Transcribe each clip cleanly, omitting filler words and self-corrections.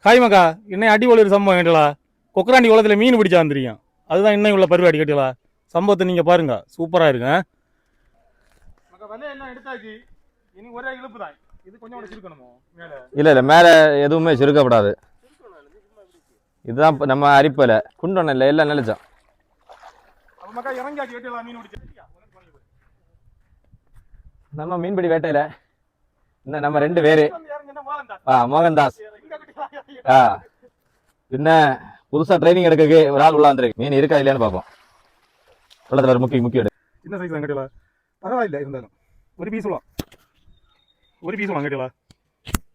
Hi மக்கா, இன்னும் அடிபொலி ஒரு சம்பவம் கேட்டலா. கொக்கராண்டி குளத்தில் மீன் பிடிச்சா வந்துருக்கேன். அதுதான் இன்னும் உள்ள பருவாடி கேட்டலா. சம்பவத்தை நீங்கள் பாருங்க, சூப்பராக இருக்குங்க. மக்கா வலையெல்லாம் எடுத்தாச்சு, இனி ஒரே இழுப்பு தான். இது கொஞ்சம் கூட சிறுக்கணுமோ மேலே? இல்லை மேலே எதுவுமே சிறுக்கப்படாது. இதுதான் நம்ம அரிப்பலை குண்டோன்னு இல்லை, எல்லாம் நினைச்சோம். அப்போ மக்கா இறங்காச்சு கேட்டலா மீன் பிடிச்சி. நம்ம மீன்பிடி வேட்டையில் இந்த நம்ம 2 பேர் மோகன்தாஸ் பின்ன புதுசாக ட்ரைனிங் எடுக்க ஒரு ஆள் உள்ள வந்துருக்கு. மீன் இருக்கா இல்லையான்னு பார்ப்போம். உள்ளத்தில் ஒரு முக்கிய சின்ன சைஸ் தான் கேட்டலா. பரவாயில்ல இருந்தாலும் ஒரு பீஸ் சொல்லலாம், ஒரு பீஸ் சொல்லலாம் கேட்டலா.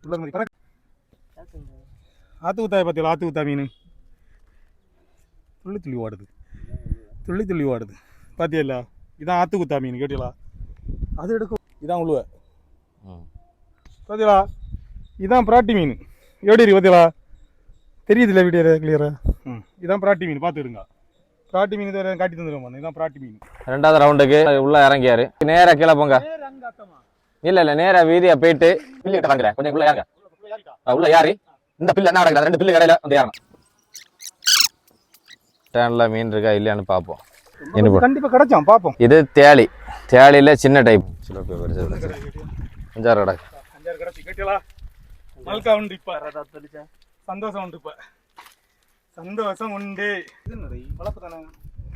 உள்ள ஆத்து ஊத்தாய பார்த்தீங்களா? ஆத்து ஊத்தா மீன் துள்ளி துள்ளி ஓடுது, துள்ளி துள்ளி ஓடுது பார்த்தியல்ல. இதான் ஆத்து ஊத்தா மீன் கேட்டீங்களா. அது எடுக்கும். இதான் உழுவ பார்த்தீங்களா. இதான் பிராட்டி மீன். எப்படி இருக்கு பார்த்தீங்களா? தெரியுதுல்ல வீடியோ கிளியரா? இதான் பிராட்டி மீன், பார்த்துடுங்க. பிராட்டி மீன் இதை காட்டி தந்துடுவோம். இதான் பிராட்டி மீன். 2வது ரவுண்டுக்கு உள்ள இறங்கியாரு. நேராக கீழே போங்க. இல்லை நேராக வீதியா போயிட்டு பில்லு கிட்ட கொஞ்சம் உள்ள யாருங்க உள்ள யாரு இந்த பில்லு என்ன நடக்குது? 2 பில்லு கடையில் வந்து யாரும் டேன்ல மீன் இருக்கா இல்லையான்னு பார்ப்போம். கண்டிப்பா கிடைச்சோம், பார்ப்போம். இது தேளி. தேளியில சின்ன டைப். அஞ்சாறு கடை கிடைச்சி கேட்டீங்களா. மல்கா உண்டு. இப்ப சந்தோஷம் உண்டு. இப்ப சந்தோஷம் உண்டு. வளர்ப்பு தானே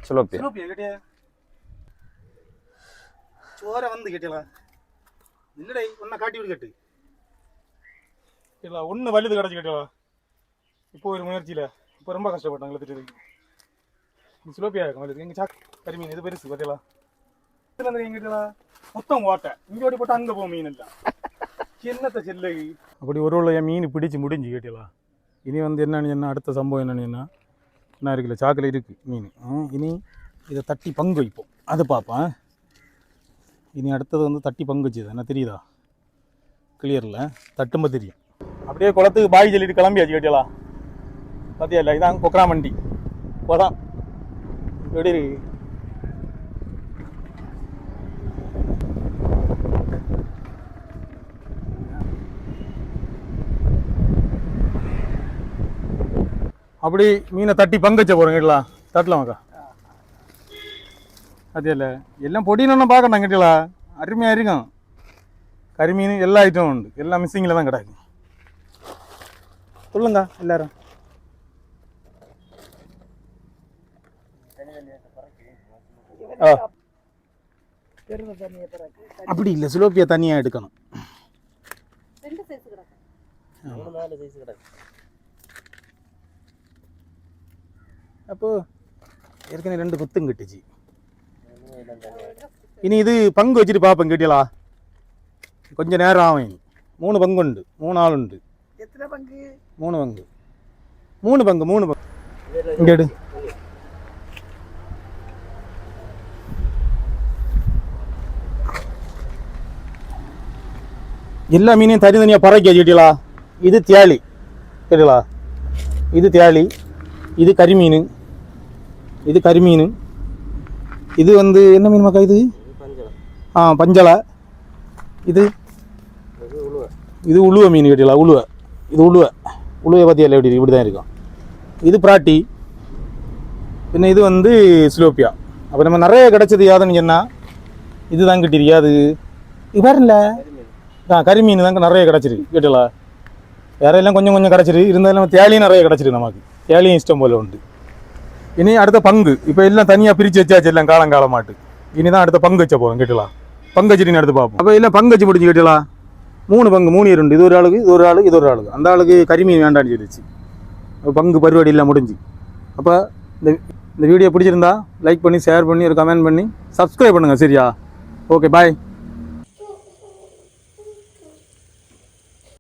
சிலோப்பியா கேட்டியா. சோற வந்து கேட்டீங்களா. இல்லடா ஒன்ன காட்டி விடு கேட்டு கேட்டீங்களா. ஒன்று வலிது கிடச்சி கேட்டீங்களா. இப்போ ஒரு முயற்சியில் இப்போ ரொம்ப கஷ்டப்பட்டாங்க இழுத்துட்டு. சிலோப்பியா இருக்கும் வலிது. எங்கள் சாக் கரிமீன் இது பெருசு பார்த்தீங்களா. இதில் எங்க கேட்டீங்களா மொத்தம் ஓட்டை. இங்கே ஓடி போட்டால் அங்கே போக மீன் இல்லை. என்னத்தை செல்லு அப்படி ஒரு மீன் பிடிச்சி முடிஞ்சு கேட்டீங்களா. இனி வந்து என்னன்னு அடுத்த சம்பவம் என்னன்னு என்ன இருக்குல்ல, சாக்கில் இருக்குது மீன். இனி இதை தட்டி பங்கு வைப்போம், அதை பார்ப்பேன். இனி அடுத்தது வந்து தட்டி பங்கு வச்சுது. என்ன தெரியுதா? கிளியரில் தட்டும்ப தெரியும். அப்படியே குளத்துக்கு பாய் சொல்லிட்டு கிளம்பியாச்சு கேட்டீங்களா. பார்த்தியா இல்லை, இதான் கொக்கராமண்டி போதான். எப்படி இருக்கு? அப்படி மீனை தட்டி பங்கு வச்ச போகிறோம் கேட்டலாம். தட்டலாமாக்கா? அதே இல்லை, எல்லாம் பொடினு பார்க்கணும் கேட்டீங்களா. அருமையாக இருக்கும். கரிமீன் எல்லா ஐட்டமும் உண்டு. எல்லாம் மிஸ்ஸிங்கில் தான் கிடக்கு. சொல்லுங்க எல்லாரும். அப்படி இல்லை, சிலோப்பியா தனியாக எடுக்கணும். அப்போ ஏற்கனவே 2 குத்தும் கட்டுச்சு. இனி இது பங்கு வச்சுட்டு பார்ப்பேன் கேட்டீங்களா. கொஞ்சம் நேரம் ஆகும். இனி 3 பங்கு உண்டு, 3 ஆள் உண்டு. எத்தனை பங்கு? 3 பங்கு. 3 பங்கு 3 பங்கு. இங்கே எடு. எல்லா மீனையும் தனித்தனியாக பறக்க கேட்டீங்களா. இது தேளி கேட்டீங்களா. இது தேளி, இது கரிமீன், இது கரிமீன். இது வந்து என்ன மீன் மக்கா? இது பஞ்சளை. இது இது உழுவ மீன் கேட்டீங்களா. உழுவ. இது உழுவை பார்த்தியா எப்படி இப்படி தான் இருக்கும். இது பிராட்டி. பின்ன இது வந்து சிலோப்பியா. அப்போ நம்ம நிறைய கிடச்சது யாதுன்னு சொன்னால் இதுதான் கிட்டிருக்கியா. அது இது வேறு இல்லை, கரிமீன் தாங்க நிறைய கிடச்சிருக்கு கேட்டீங்களா. வேற எல்லாம் கொஞ்சம் கொஞ்சம் கிடச்சிருக்கு. இருந்தாலும் நம்ம தேளியும் நிறைய கிடச்சிருக்கு. நமக்கு தேளியும் இஷ்டம் போல உண்டு. இனி அடுத்த பங்கு. இப்போ எல்லாம் தனியாக பிரித்து வச்சாச்சு, எல்லாம் காலங்காலமாட்டு. இனி தான் அடுத்த பங்கு வச்ச போகிறோம் கேட்டீங்களா. பங்கு வச்சுட்டு அடுத்து பார்ப்போம். அப்போ எல்லாம் பங்கு வச்சு பிடிச்சி கேட்டீங்களா. 3 பங்கு 3 பேர் உண்டு. இது ஒரு ஆளுக்கு, இது ஒரு ஆளுக்கு, இது ஒரு ஆளுக்கு. அந்த ஆளுக்கு கரிமீன் வேண்டான்னு சொல்லிச்சு. பங்கு பருவாடி எல்லாம் முடிஞ்சு. அப்போ இந்த வீடியோ பிடிச்சிருந்தா லைக் பண்ணி, ஷேர் பண்ணி, ஒரு கமெண்ட் பண்ணி, சப்ஸ்கிரைப் பண்ணுங்கள். சரியா? ஓகே, பாய்.